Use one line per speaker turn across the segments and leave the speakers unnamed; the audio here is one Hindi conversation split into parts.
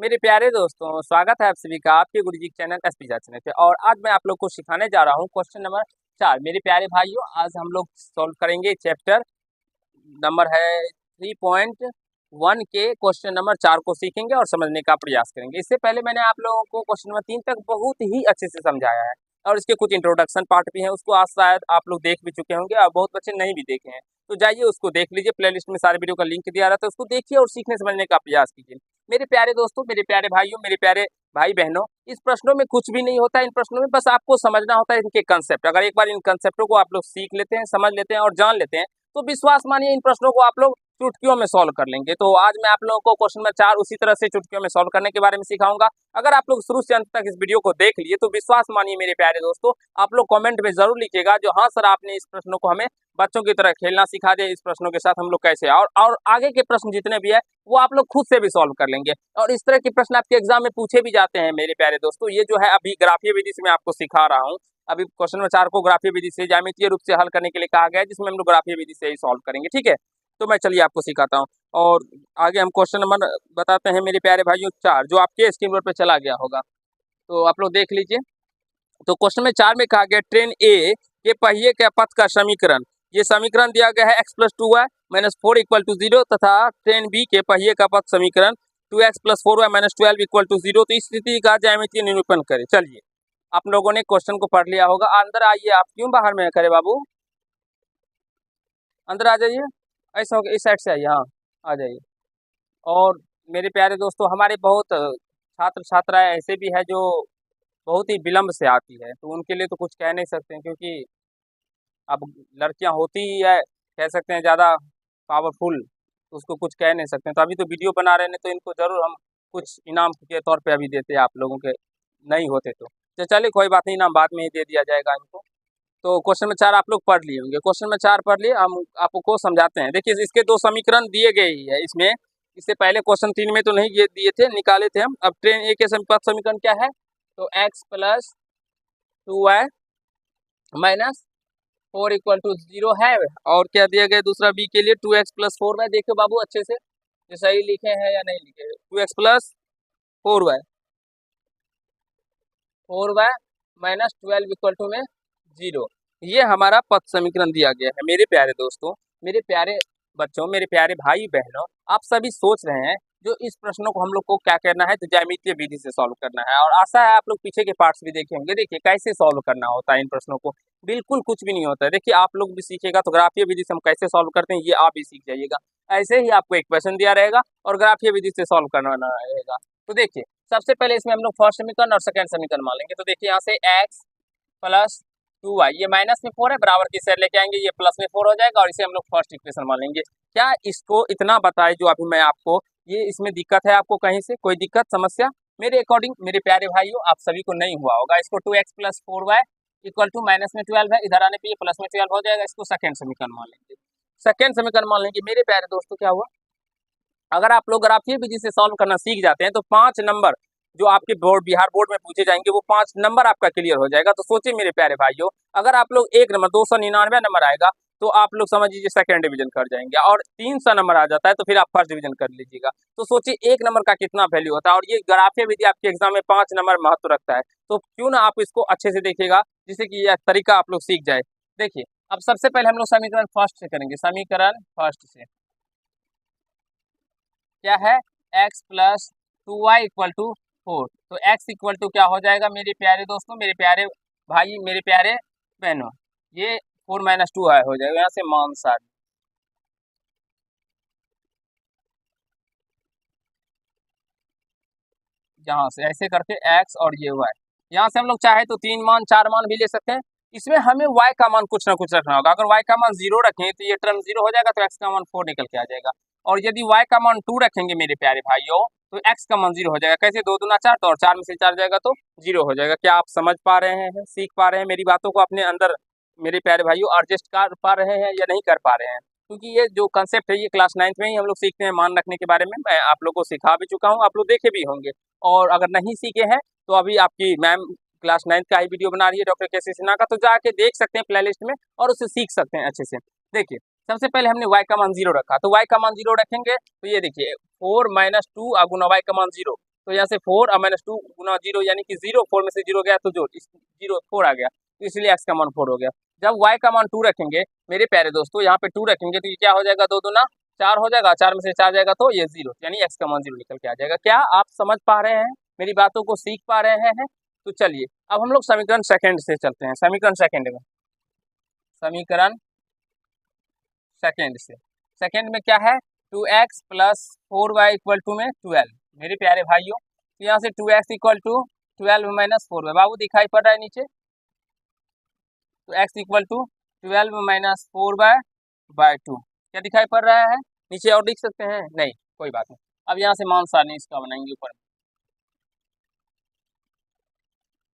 मेरे प्यारे दोस्तों, स्वागत है आप सभी का आपके गुरुजी चैनल एसपी चैनल पे। और आज मैं आप लोग को सिखाने जा रहा हूँ क्वेश्चन नंबर 4। मेरे प्यारे भाइयों, आज हम लोग सॉल्व करेंगे चैप्टर नंबर है 3.1 के क्वेश्चन नंबर 4 को सीखेंगे और समझने का प्रयास करेंगे। इससे पहले मैंने आप लोगों को क्वेश्चन नंबर 3 तक बहुत ही अच्छे से समझाया है और इसके कुछ इंट्रोडक्शन पार्ट भी हैं, उसको आज शायद आप लोग देख भी चुके होंगे और बहुत बच्चे नहीं भी देखे हैं। तो जाइए उसको देख लीजिए, प्लेलिस्ट में सारे वीडियो का लिंक दिया रहता है, उसको देखिए और सीखने समझने का प्रयास कीजिए। मेरे प्यारे दोस्तों, मेरे प्यारे भाइयों, मेरे प्यारे भाई बहनों, इस प्रश्नों में कुछ भी नहीं होता है। इन प्रश्नों में बस आपको समझना होता है इनके कंसेप्ट। अगर एक बार इन कंसेप्टों को आप लोग सीख लेते हैं, समझ लेते हैं और जान लेते हैं, तो विश्वास मानिए इन प्रश्नों को आप लोग चुटकियों में सॉल्व कर लेंगे। तो आज मैं आप लोगों को क्वेश्चन नंबर 4 उसी तरह से चुटकियों में सॉल्व करने के बारे में सिखाऊंगा। अगर आप लोग शुरू से अंत तक इस वीडियो को देख लिए तो विश्वास मानिए मेरे प्यारे दोस्तों, आप लोग कमेंट में जरूर लिखिएगा जो हाँ सर, आपने इस प्रश्नों को हमें बच्चों की तरह खेलना सिखा दिया, इस प्रश्नों के साथ हम लोग कैसे और आगे के प्रश्न जितने भी है वो आप लोग खुद से भी सॉल्व कर लेंगे। और इस तरह के प्रश्न आपके एग्जाम में पूछे भी जाते हैं मेरे प्यारे दोस्तों। ये जो है अभी ग्राफीय विधि से मैं आपको सिखा रहा हूँ। अभी क्वेश्चन नंबर 4 को ग्राफीय विधि से ज्यामितीय रूप से हल करने के लिए कहा गया है, जिसमें हम लोग ग्राफीय विधि से ही सॉल्व करेंगे। ठीक है, तो मैं चलिए आपको सिखाता हूँ और आगे हम क्वेश्चन नंबर बताते हैं मेरे प्यारे भाइयों 4, जो आपके स्क्रीन बोर्ड पे चला गया होगा, तो आप लोग देख लीजिए। तो क्वेश्चन में 4 में कहा गया ट्रेन ए के पहिए के पथ का समीकरण। ये समीकरण दिया गया है x+2y - 4 = 0 तथा ट्रेन बी के पहिए का पथ समीकरण 2x+4y - 12 = 0। तो इस स्थिति का ज्यामितीय निरूपण करें। चलिए, आप लोगों ने क्वेश्चन को पढ़ लिया होगा। अंदर आइए, आप क्यों बाहर में करे बाबू, अंदर आ जाइए। ऐसा हो गया, इस साइड से आइए, हाँ आ जाइए। और मेरे प्यारे दोस्तों, हमारे बहुत छात्र छात्राएं ऐसे भी है जो बहुत ही विलम्ब से आती है, तो उनके लिए तो कुछ कह नहीं सकते हैं, क्योंकि अब लड़कियां होती ही है, कह सकते हैं ज़्यादा पावरफुल, तो उसको कुछ कह नहीं सकते हैं। तो अभी तो वीडियो बना रहे हैं, तो इनको ज़रूर हम कुछ इनाम के तौर पे अभी देते हैं आप लोगों के, नहीं होते तो चलिए कोई बात नहीं, इनाम बाद में ही दे दिया जाएगा इनको। तो क्वेश्चन में 4 आप लोग पढ़ लिए होंगे। क्वेश्चन में 4 पढ़ लिए, हम आपको समझाते हैं। देखिए, इसके 2 समीकरण दिए गए ही है इसमें। इससे पहले क्वेश्चन 3 में तो नहीं ये दिए थे, निकाले थे हम। अब ट्रेन ए के पथ समीकरण क्या है, तो x+2y - 4 = 0 है। और क्या दिया गया दूसरा बी के लिए, 2x+4y। देखो बाबू अच्छे से, ये सही लिखे हैं या नहीं लिखे, 2x+4y 4y - 12 में 0। ये हमारा पथ समीकरण दिया गया है। मेरे प्यारे दोस्तों, मेरे प्यारे बच्चों, मेरे प्यारे भाई बहनों, आप सभी सोच रहे हैं जो इस प्रश्नों को हम लोग को क्या करना है, तो ज्यामितीय विधि से सॉल्व करना है। और आशा है आप लोग पीछे के पार्ट्स भी देखे होंगे। देखिए कैसे सॉल्व करना होता है इन प्रश्नों को, बिल्कुल कुछ भी नहीं होता है। देखिए, आप लोग भी सीखेगा तो ग्राफीय विधि से हम कैसे सॉल्व करते हैं ये आप भी सीख जाइएगा। ऐसे ही आपको एक क्वेश्चन दिया रहेगा और ग्राफीय विधि से सॉल्व करना रहेगा। तो देखिए, सबसे पहले इसमें हम लोग फर्स्ट समीकरण और सेकंड समीकरण मान लेंगे। तो देखिए यहाँ से x+2y, ये माइनस में 4 है, बराबर की साइड लेके आएंगे, ये प्लस में 4 हो जाएगा और इसे हम लोग फर्स्ट इक्वेशन मान लेंगे। क्या इसको इतना बताए जो अभी मैं आपको, ये इसमें दिक्कत है आपको कहीं से कोई दिक्कत समस्या? मेरे अकॉर्डिंग मेरे प्यारे भाइयों, आप सभी को नहीं हुआ होगा। इसको 2x+4y = -12 है, इधर आने पे ये प्लस में 12 हो जाएगा। इसको सेकंड समीकरण मान लेंगे। सेकंड समीकरण मान लेंगे। मेरे प्यारे दोस्तों, क्या हुआ, अगर आप लोग ग्राफीय विधि से सॉल्व करना सीख जाते हैं तो 5 नंबर जो आपके बोर्ड, बिहार बोर्ड में पूछे जाएंगे, वो 5 नंबर आपका क्लियर हो जाएगा। तो सोचिए मेरे प्यारे भाइयों, अगर आप लोग 1 नंबर 299 नंबर आएगा तो आप लोग समझ लीजिए सेकंड डिवीजन कर जाएंगे, और 300 नंबर आ जाता है तो फिर आप फर्स्ट डिवीजन कर लीजिएगा। तो सोचिए 1 नंबर का कितना वैल्यू होता है। और ये ग्राफीय विधि आपके एग्जाम में 5 नंबर महत्व रखता है। तो क्यों ना आप इसको अच्छे से देखिएगा, जिससे कि यह तरीका आप लोग सीख जाए। देखिए, अब सबसे पहले हम लोग समीकरण फर्स्ट से करेंगे। समीकरण फर्स्ट से क्या है, x+2y = 4। तो x इक्वल टू क्या हो जाएगा मेरे प्यारे दोस्तों, मेरे प्यारे भाई, मेरे प्यारे बहनों, ये 4 - 2 हो जाएगा। यहाँ से मान सारी, यहाँ से ऐसे करके x और ये y, यहाँ से हम लोग चाहे तो 3 मान 4 मान भी ले सकते हैं। इसमें हमें y का मान कुछ ना कुछ रखना होगा। अगर y का मान 0 रखें तो ये टर्म 0 हो जाएगा, तो x का मान 4 निकल के आ जाएगा। और यदि y का मान 2 रखेंगे मेरे प्यारे भाइयों, तो x का मान 0 हो जाएगा। कैसे, 2 दूना 4, तो और 4 में से 4 जाएगा तो 0 हो जाएगा। क्या आप समझ पा रहे हैं, सीख पा रहे हैं मेरी बातों को अपने अंदर मेरे प्यारे भाइयों, एडजस्ट कर पा रहे हैं या नहीं कर पा रहे हैं? क्योंकि ये जो कंसेप्ट है ये क्लास 9th में ही हम लोग सीखते हैं मान रखने के बारे में। मैं आप लोगों को सिखा भी चुका हूँ, आप लोग देखे भी होंगे। और अगर नहीं सीखे हैं तो अभी आपकी मैम क्लास 9th का ही वीडियो बना रही है, डॉक्टर के सी सिन्हा का, तो जाके देख सकते हैं प्ले लिस्ट में और उसे सीख सकते हैं अच्छे से। देखिए, सबसे पहले हमने y का मान 0 रखा, तो y का मान 0 रखेंगे तो ये देखिए 4 - 2 गुना y का मान 0, तो यहाँ से 4 और -2 गुना 0 यानी कि 0, 4 में से 0 गया तो जो 0 4 आ गया, तो इसलिए x का मान 4 हो गया। जब y का मान 2 रखेंगे मेरे प्यारे दोस्तों, यहाँ पे 2 रखेंगे तो ये क्या हो जाएगा, 2 दूना 4 हो जाएगा, 4 में से 4 जाएगा तो ये 0, यानी x का मान 0 निकल के आ जाएगा। क्या आप समझ पा रहे हैं, मेरी बातों को सीख पा रहे हैं? तो चलिए अब हम लोग समीकरण सेकंड से चलते हैं। समीकरण सेकंड में, समीकरण सेकंड से, सेकंड में क्या है, 2x plus 4y equal to में 12। मेरे प्यारे भाइयों, तो यहाँ से 2x equal to 12 minus 4y, बाबू दिखाई पड़ रहा है नीचे, तो x equal to 12 minus 4y by 2, क्या दिखाई पड़ रहा है? नीचे और लिख सकते हैं? नहीं, कोई बात नहीं। अब यहाँ से मान सारणी इसका बनाएंगे ऊपर।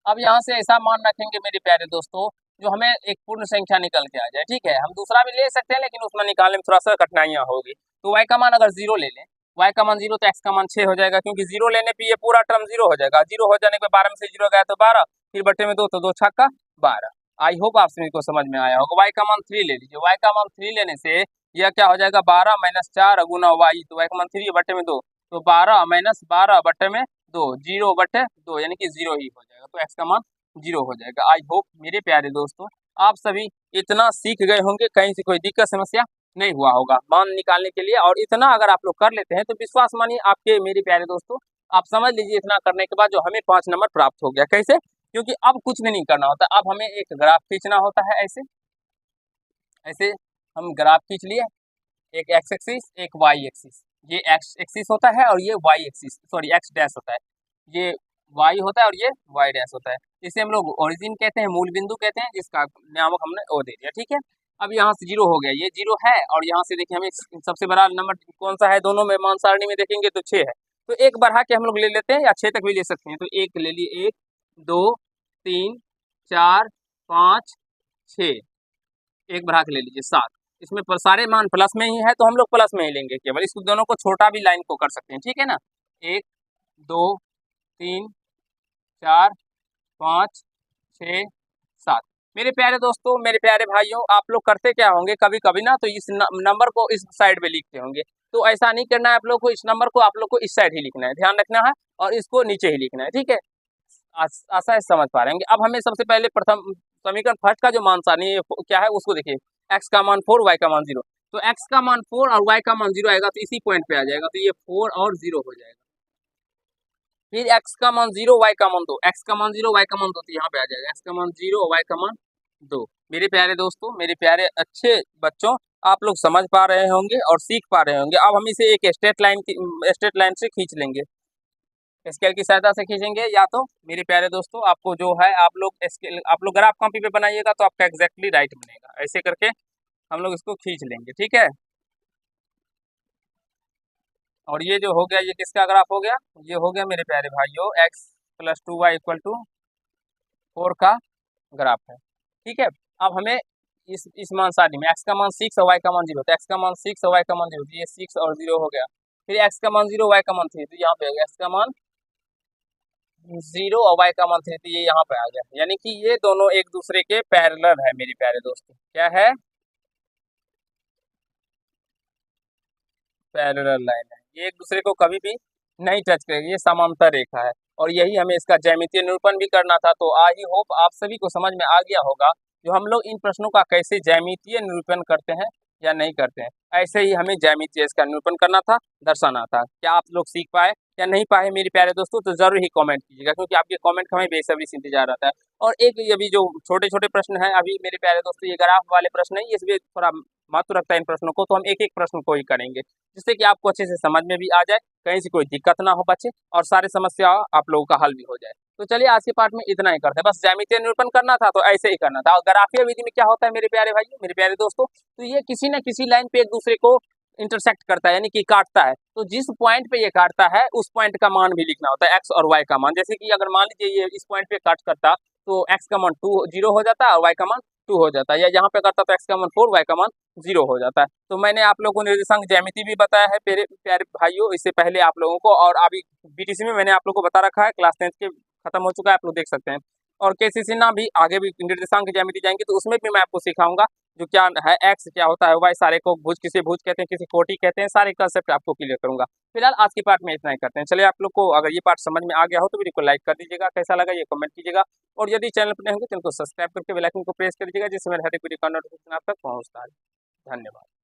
अब यहाँ से ऐसा मान रखेंगे मेरे प्यारे दोस्तों, जो हमें एक पूर्ण संख्या निकल के आ जाए। ठीक है, हम दूसरा भी ले सकते हैं लेकिन उसमें निकालने में थोड़ा सा कठिनाइयाँ होगी। तो y का मान अगर 0 ले लें, y का मान 0 तो x का मान 6 हो जाएगा, क्योंकि 0 लेने पे ये पूरा टर्म 0 हो जाएगा। 0 हो जाने पे 12 में से 0 गया तो 12, फिर बटे में 2 तो 2 छक्का 12। आई होप आप सभी को समझ में आया होगा। y का मान 3 ले लीजिए, y का मान 3 लेने से यह क्या हो जाएगा, 12 माइनस 4 गुना y, तो y का मान 3 बटे में 2, तो 12 माइनस 12 बटे में 2, 0 बटे 2 यानी कि 0 ही हो जाएगा, तो x का मान 0 हो जाएगा। आई होप मेरे प्यारे दोस्तों आप सभी इतना सीख गए होंगे, कहीं से कोई दिक्कत समस्या नहीं हुआ होगा मान निकालने के लिए। और इतना अगर आप लोग कर लेते हैं तो विश्वास मानिए आपके, मेरे प्यारे दोस्तों आप समझ लीजिए, इतना करने के बाद जो हमें 5 नंबर प्राप्त हो गया। कैसे? क्योंकि अब कुछ भी नहीं करना होता, अब हमें एक ग्राफ खींचना होता है। ऐसे ऐसे हम ग्राफ खींच लिए, एक एक्स एक्सिस एक वाई एक्सिस, ये एक्स एक्सिस होता है और ये Y axis, sorry X dash होता है, ये वाई होता है और ये वाई डैश होता है। इसे हम लोग ओरिजिन कहते हैं, मूल बिंदु कहते हैं, जिसका नामक हमने ओ दे दिया। ठीक है, अब यहाँ से 0 हो गया, ये 0 है, और यहाँ से देखिए हमें सबसे बड़ा नंबर कौन सा है, दोनों में मान सारणी में देखेंगे तो 6 है, तो एक बढ़ा के हम लोग ले लेते हैं, या 6 तक भी ले सकते हैं। तो एक ले लिए, 1 2 3 4 5 6, एक बढ़ा के ले लीजिए 7। इसमें सारे मान प्लस में ही है तो हम लोग प्लस में ही लेंगे केवल, इसको दोनों को छोटा भी लाइन को कर सकते हैं। ठीक है ना, 1 2 3 4 5 6 7। मेरे प्यारे दोस्तों, मेरे प्यारे भाइयों, आप लोग करते क्या होंगे कभी कभी ना, तो इस नंबर को इस साइड में लिखते होंगे, तो ऐसा नहीं करना है आप लोग को। इस नंबर को आप लोग को इस साइड ही लिखना है, ध्यान रखना है, और इसको नीचे ही लिखना है। ठीक है, आशा है समझ पा रहे होंगे। अब हमें सबसे पहले प्रथम समीकरण फर्स्ट का जो मान सारणी क्या है उसको देखिए, x का मान 4 y का मान 0, तो x का मान 4 और y का मान 0 आएगा तो इसी पॉइंट पे आ जाएगा, तो ये 4 और 0 हो जाएगा। फिर x का मान 0 y का मान 2, x का मान 0 y का मान 2, तो यहाँ पे आ जाएगा x का मान 0 y का मान 2। मेरे प्यारे दोस्तों, मेरे प्यारे अच्छे बच्चों, आप लोग समझ पा रहे होंगे और सीख पा रहे होंगे। अब हम इसे एक स्ट्रेट लाइन से खींच लेंगे, स्केल की सहायता से खींचेंगे, या तो मेरे प्यारे दोस्तों आपको जो है आप लोग ग्राफ कॉपी पे बनाइएगा तो आपका एग्जैक्टली राइट बनेगा। ऐसे करके हम लोग इसको खींच लेंगे। ठीक है, और ये जो हो गया, ये किसका ग्राफ हो गया, ये हो गया मेरे प्यारे भाइयों x plus 2y equal to 4 का ग्राफ है। ठीक है, अब हमें इस मान सारणी में x का मान 6 और y का मान 0, तो x का मान 6 और y का मान 0, तो ये 6 और 0 हो गया। फिर x का मान 0 y का मान 3, तो यहाँ पे हो गया x का मान 0 और y का मान 3, तो ये यहाँ पे आ गया, यानी कि ये दोनों एक दूसरे के पैरेलल है मेरे प्यारे दोस्तों। क्या है? पैरेलल लाइन है, ये एक दूसरे को कभी भी नहीं टच करेगी, ये समांतर रेखा है, और यही हमें इसका ज्यामितीय निरूपण भी करना था। तो आई होप आप सभी को समझ में आ गया होगा जो हम लोग इन प्रश्नों का कैसे ज्यामितीय निरूपण करते हैं या नहीं करते हैं। ऐसे ही हमें ज्यामितीय इसका निरूपण करना था, दर्शाना था। क्या आप लोग सीख पाए या नहीं पाए मेरे प्यारे दोस्तों? तो जरूर ही कमेंट कीजिएगा, क्योंकि आपके कमेंट हमें बेसब्री से इंतजार रहता है। और एक अभी जो छोटे छोटे प्रश्न है अभी मेरे प्यारे दोस्तों, ये ग्राफ वाले प्रश्न है, इसमें थोड़ा महत्व रखता है इन प्रश्नों को, तो हम एक एक प्रश्न को ही करेंगे, जिससे कि आपको अच्छे से समझ में भी आ जाए, कहीं से कोई दिक्कत ना हो बच्चे, और सारी समस्या आप लोगों का हल भी हो जाए। तो चलिए आज के पार्ट में इतना ही करते हैं, बस ज्यामितीय निरूपण करना था तो ऐसे ही करना था। और ग्राफीय विधि में क्या होता है मेरे प्यारे भाइयों, मेरे प्यारे दोस्तों, तो ये किसी न किसी लाइन पे एक दूसरे को इंटरसेक्ट करता है, यानी कि काटता है। तो जिस पॉइंट पे ये काटता है उस पॉइंट का मान भी लिखना होता है, एक्स और वाई का मान। जैसे कि अगर मान लीजिए ये इस पॉइंट पे कट करता तो एक्स का मान 0 हो जाता है और वाई का मान 2 हो जाता है, या यहाँ पे करता तो एक्स का मान 4 वाई का मान 0 हो जाता है। तो मैंने आप लोगों को निर्देशांक ज्यामिति भी बताया है मेरे प्यारे भाइयों इससे पहले आप लोगों को, और अभी बीटीसी में मैंने आप लोगों को बता रखा है, क्लास 10 के खत्म हो चुका है, आप लोग देख सकते हैं। और केसीसी ना भी आगे भी निर्देशांक ज्यामिति जाएंगे तो उसमें भी मैं आपको सिखाऊंगा जो क्या है, एक्स क्या होता है, वाई सारे को भुज किसे भुज कहते हैं, किसी कोटि कहते हैं, सारे कंसेप्ट आपको क्लियर करूंगा। फिलहाल आज की पार्ट में इतना ही करते हैं। चलिए, आप लोग को अगर ये पार्ट समझ में आ गया हो तो वीडियो को लाइक कर दीजिएगा, कैसा लगा ये कमेंट कीजिएगा, और यदि चैनल पर नए होंगे चैनल को सब्सक्राइब करके बेल आइकन को प्रेस कर दीजिएगा, जिससे मेरे हर एक वीडियो का नोटिफिकेशन आप तक पहुंचता है। धन्यवाद।